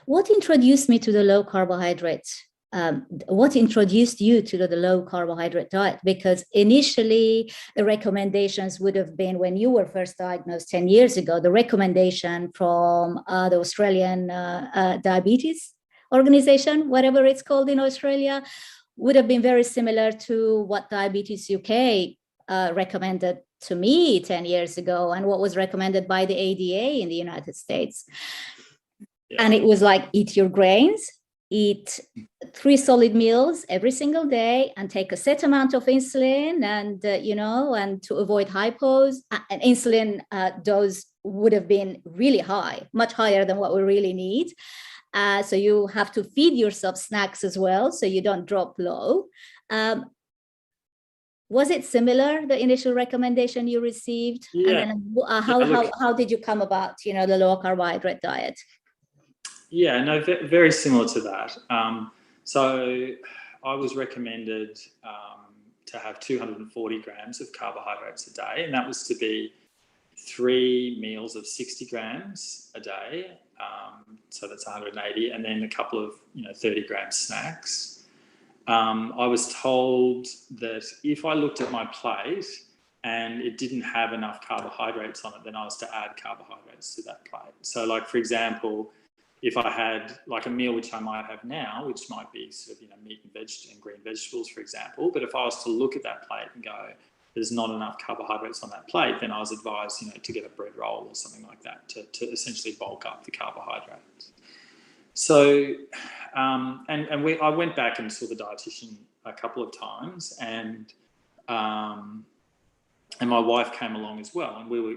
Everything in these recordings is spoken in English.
What introduced me to the low carbohydrates? What introduced you to the low carbohydrate diet? Because initially the recommendations would have been, when you were first diagnosed 10 years ago, the recommendation from the Australian Diabetes Organization, whatever it's called in Australia, would have been very similar to what Diabetes UK recommended to me 10 years ago, and what was recommended by the ADA in the United States. Yeah. And it was like, eat your grains, eat 3 solid meals every single day, and take a set amount of insulin, and and to avoid hypos. An insulin dose would have been really high, much higher than what we really need. So you have to feed yourself snacks as well, so you don't drop low. Was it similar, the initial recommendation you received? Yeah. And then how did you come about, the low carbohydrate diet? Yeah, no, very similar to that. So I was recommended to have 240 grams of carbohydrates a day, and that was to be 3 meals of 60 grams a day. So that's 180, and then a couple of 30-gram snacks. I was told that if I looked at my plate and it didn't have enough carbohydrates on it, then I was to add carbohydrates to that plate. So, like, for example, if I had like a meal which I might have now, which might be sort of meat and green vegetables, for example, but if I was to look at that plate and go, there's not enough carbohydrates on that plate, then I was advised, to get a bread roll or something like that to essentially bulk up the carbohydrates. So, I went back and saw the dietitian a couple of times, and my wife came along as well, and we were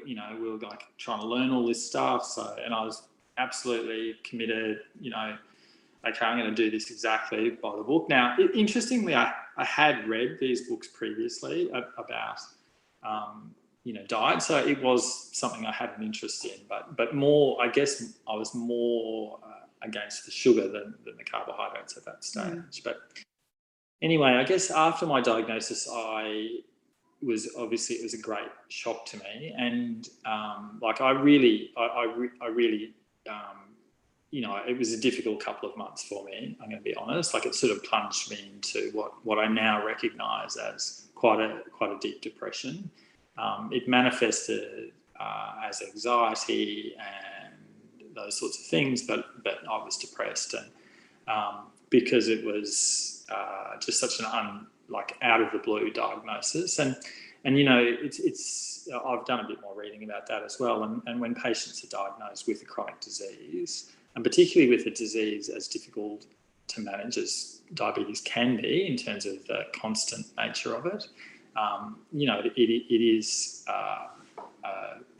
like trying to learn all this stuff. So, and I was absolutely committed, okay, I'm going to do this exactly by the book. Now, interestingly, I had read these books previously about, diet. So it was something I had an interest in, but more, I guess I was more against the sugar than the carbohydrates at that stage. Mm. But anyway, I guess after my diagnosis, it was a great shock to me. And I really, it was a difficult couple of months for me, I'm going to be honest. Like, it sort of plunged me into what I now recognise as quite a deep depression. It manifested as anxiety and those sorts of things, but I was depressed, and because it was just such an out of the blue diagnosis, and it's I've done a bit more reading about that as well, and when patients are diagnosed with a chronic disease, and particularly with a disease as difficult to manage as diabetes can be in terms of the constant nature of it, it is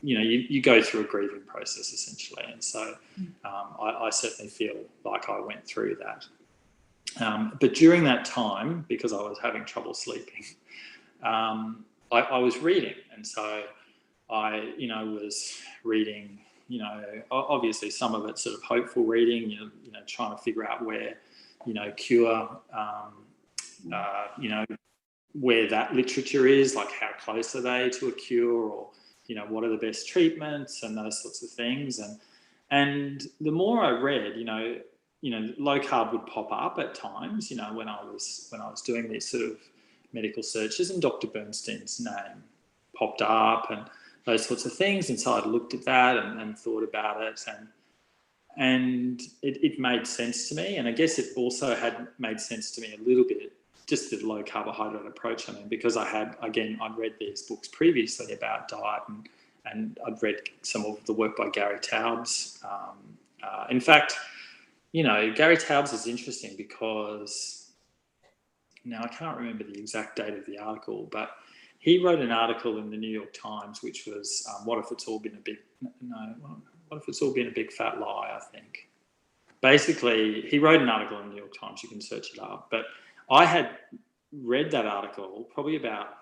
you go through a grieving process essentially, and so I certainly feel like I went through that. But during that time, because I was having trouble sleeping, I was reading, and so I was reading. Obviously some of it's sort of hopeful reading. Trying to figure out where, cure. Where that literature is, like how close are they to a cure, or what are the best treatments and those sorts of things. And the more I read, low carb would pop up at times, when I was doing these sort of medical searches, and Dr. Bernstein's name popped up and those sorts of things. And so I looked at that and thought about it, and it made sense to me. And I guess it also had made sense to me a little bit, just the low carbohydrate approach. I mean, because I'd read these books previously about diet, and I'd read some of the work by Gary Taubes. In fact, Gary Taubes is interesting because now I can't remember the exact date of the article, but he wrote an article in the New York Times, which was, what if it's all been a big fat lie, I think. Basically, he wrote an article in the New York Times, you can search it up, but I had read that article probably about,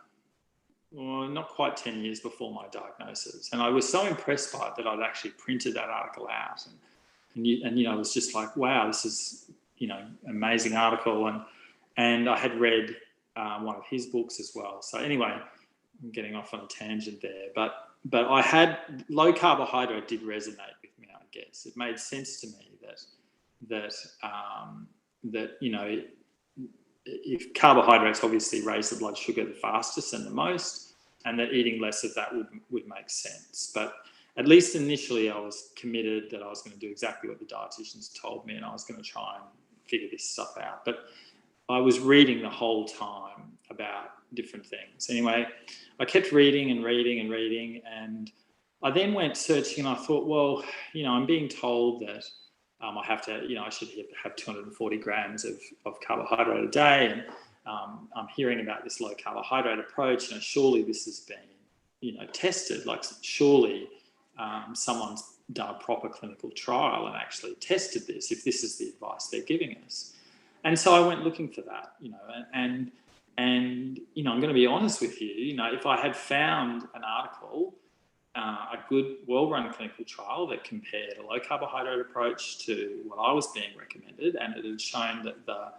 not quite 10 years before my diagnosis. And I was so impressed by it that I'd actually printed that article out. And I was just like, wow, this is, amazing article. And I had read one of his books as well. So anyway, I'm getting off on a tangent there. But I had, low carbohydrate did resonate with me, I guess. It made sense to me that if carbohydrates obviously raise the blood sugar the fastest and the most, and that eating less of that would make sense. But at least initially I was committed that I was going to do exactly what the dietitians told me, and I was going to try and figure this stuff out. But I was reading the whole time about different things. Anyway, I kept reading, and I then went searching, and I thought, well, I'm being told that I have to, I should have 240 grams of carbohydrate a day, and I'm hearing about this low carbohydrate approach, and surely this has been, tested. Like, surely someone's done a proper clinical trial and actually tested this, if this is the advice they're giving us. And so I went looking for that, and I'm going to be honest with you, if I had found an article, a good, well-run clinical trial that compared a low carbohydrate approach to what I was being recommended, and it had shown that the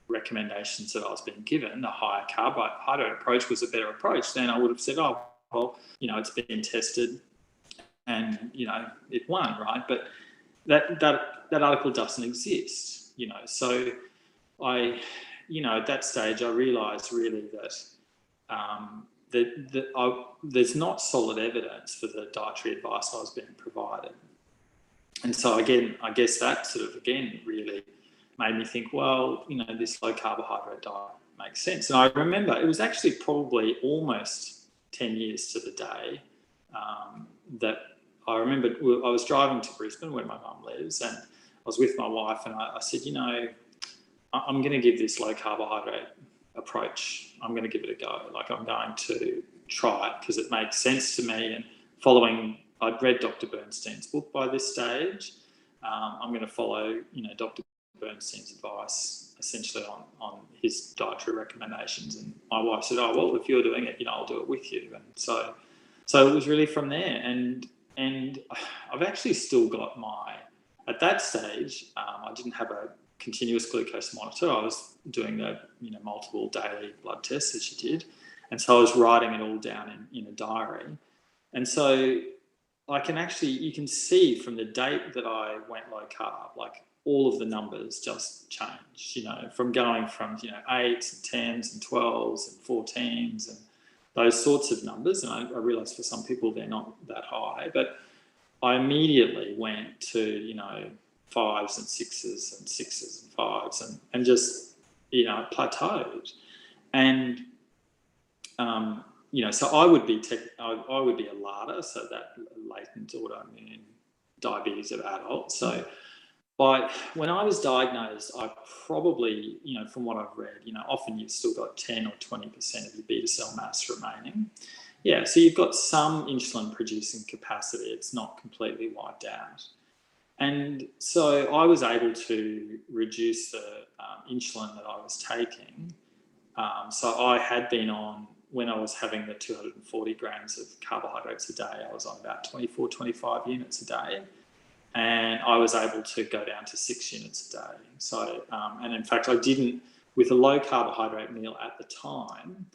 recommendations that I was being given, the higher carbohydrate approach, was a better approach, then I would have said, oh, well, it's been tested and, it won, right? But that article doesn't exist, So at that stage, I realised really that there's not solid evidence for the dietary advice I was being provided. And so again, I guess that really made me think, well, this low carbohydrate diet makes sense. And I remember it was actually probably almost 10 years to the day that I remember I was driving to Brisbane, where my mum lives, and I was with my wife, and I said, I'm going to give this low carbohydrate approach, I'm going to give it a go. Like, I'm going to try it because it makes sense to me. And I'd read Dr. Bernstein's book by this stage. I'm going to follow, Dr. Bernstein's advice essentially on his dietary recommendations. And my wife said, oh, well, if you're doing it, I'll do it with you. And so it was really from there. And I've actually still got at that stage, I didn't have a continuous glucose monitor. I was doing the multiple daily blood tests as you did, and so I was writing it all down in a diary. And so you can see from the date that I went low carb, like, all of the numbers just changed, from going from 8s and 10s and 12s and 14s and those sorts of numbers. And I realized for some people they're not that high, but I immediately went to 5s and 6s and 6s and 5s and just plateaued. And so I would be a LADA, so that latent autoimmune diabetes of adults. So when I was diagnosed, I probably, from what I've read, often you've still got 10 or 20% of your beta cell mass remaining. Yeah, so you've got some insulin producing capacity. It's not completely wiped out. And so I was able to reduce the insulin that I was taking. So I had been on, when I was having the 240 grams of carbohydrates a day, I was on about 24, 25 units a day. And I was able to go down to 6 units a day. So, and in fact, I didn't, with a low carbohydrate meal at the time,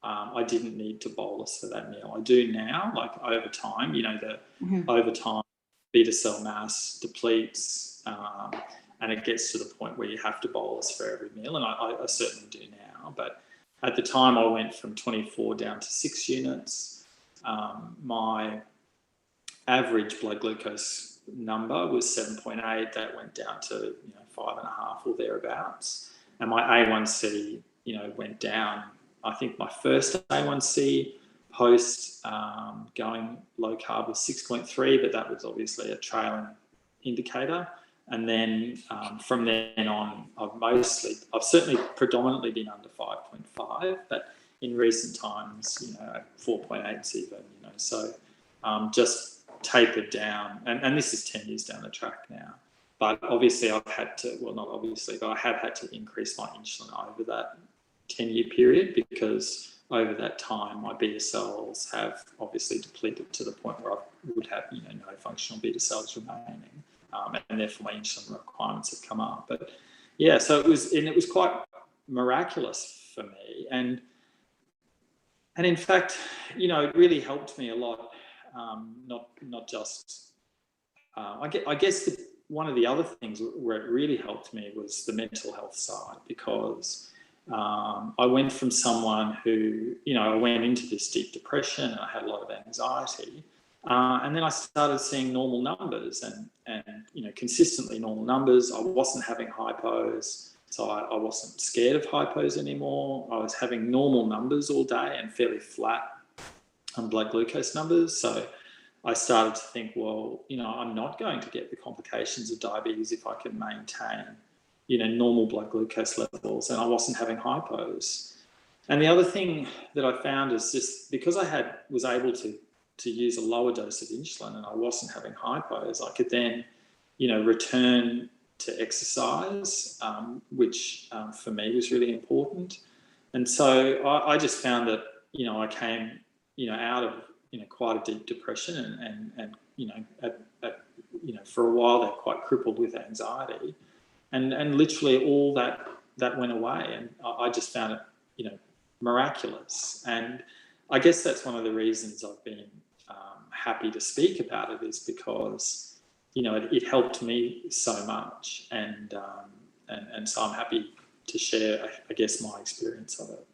I didn't need to bolus for that meal. I do now, like, over time, over time, beta cell mass depletes, and it gets to the point where you have to bolus for every meal, and I certainly do now. But at the time, I went from 24 down to 6 units. My average blood glucose number was 7.8. That went down to 5.5 or thereabouts, and my A1C went down. I think my first A1C post going low carb was 6.3, but that was obviously a trailing indicator. And then from then on, I've certainly predominantly been under 5.5, but in recent times, 4.8 even, so just tapered down. And this is 10 years down the track now. But obviously I've had to, well, not obviously, but I have had to increase my insulin over that 10-year period, because over that time my beta cells have obviously depleted to the point where I would have no functional beta cells remaining, and therefore my insulin requirements have come up. But yeah, so it was quite miraculous for me, and in fact, it really helped me a lot. Not just I guess one of the other things where it really helped me was the mental health side, because I went from someone who, I went into this deep depression and I had a lot of anxiety. And then I started seeing normal numbers and consistently normal numbers. I wasn't having hypos, so I wasn't scared of hypos anymore. I was having normal numbers all day and fairly flat on blood glucose numbers. So I started to think, well, I'm not going to get the complications of diabetes if I can maintain, normal blood glucose levels, and I wasn't having hypos. And the other thing that I found is just because I was able to use a lower dose of insulin and I wasn't having hypos, I could then, return to exercise, which for me was really important. And so I just found that, I came, out of, quite a deep depression and for a while they're quite crippled with anxiety. And literally all that went away. And I just found it, miraculous. And I guess that's one of the reasons I've been happy to speak about it, is because, it helped me so much. And so I'm happy to share, I guess, my experience of it.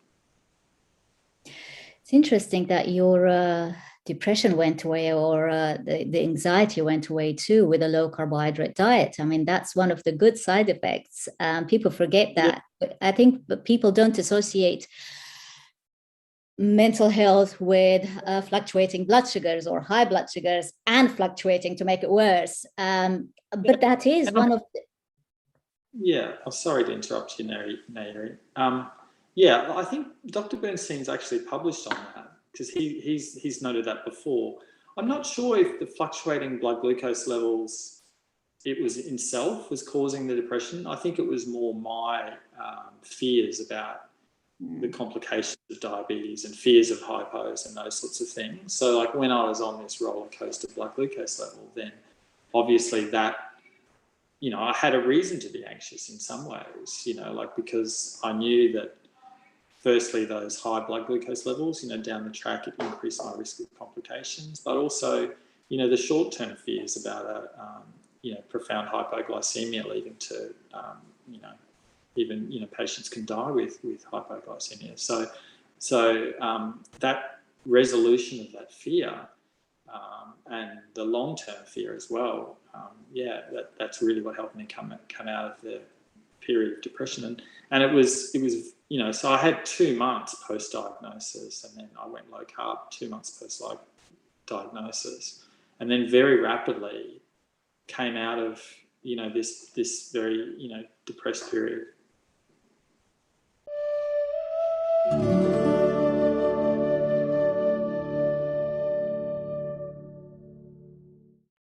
It's interesting that your depression went away, or the anxiety went away too, with a low carbohydrate diet. I mean, that's one of the good side effects. People forget that. Yeah. I think people don't associate mental health with fluctuating blood sugars or high blood sugars and fluctuating to make it worse. But that is one of the... Yeah, I'm sorry to interrupt you, Nairi. Yeah, I think Dr. Bernstein's actually published on that, because he's noted that before. I'm not sure if the fluctuating blood glucose levels, it was in self was causing the depression. I think it was more my fears about the complications of diabetes and fears of hypos and those sorts of things. So like when I was on this roller coaster blood glucose level, then obviously that, I had a reason to be anxious in some ways, because I knew that firstly, those high blood glucose levels, down the track, it increased my risk of complications, but also, the short-term fears about profound hypoglycemia leading to, even, patients can die with hypoglycemia. So that resolution of that fear and the long-term fear as well, that's really what helped me come out of the period of depression. And it was so I had 2 months post-diagnosis, and then I went low-carb 2 months post-diagnosis, and then very rapidly came out of, this very, depressed period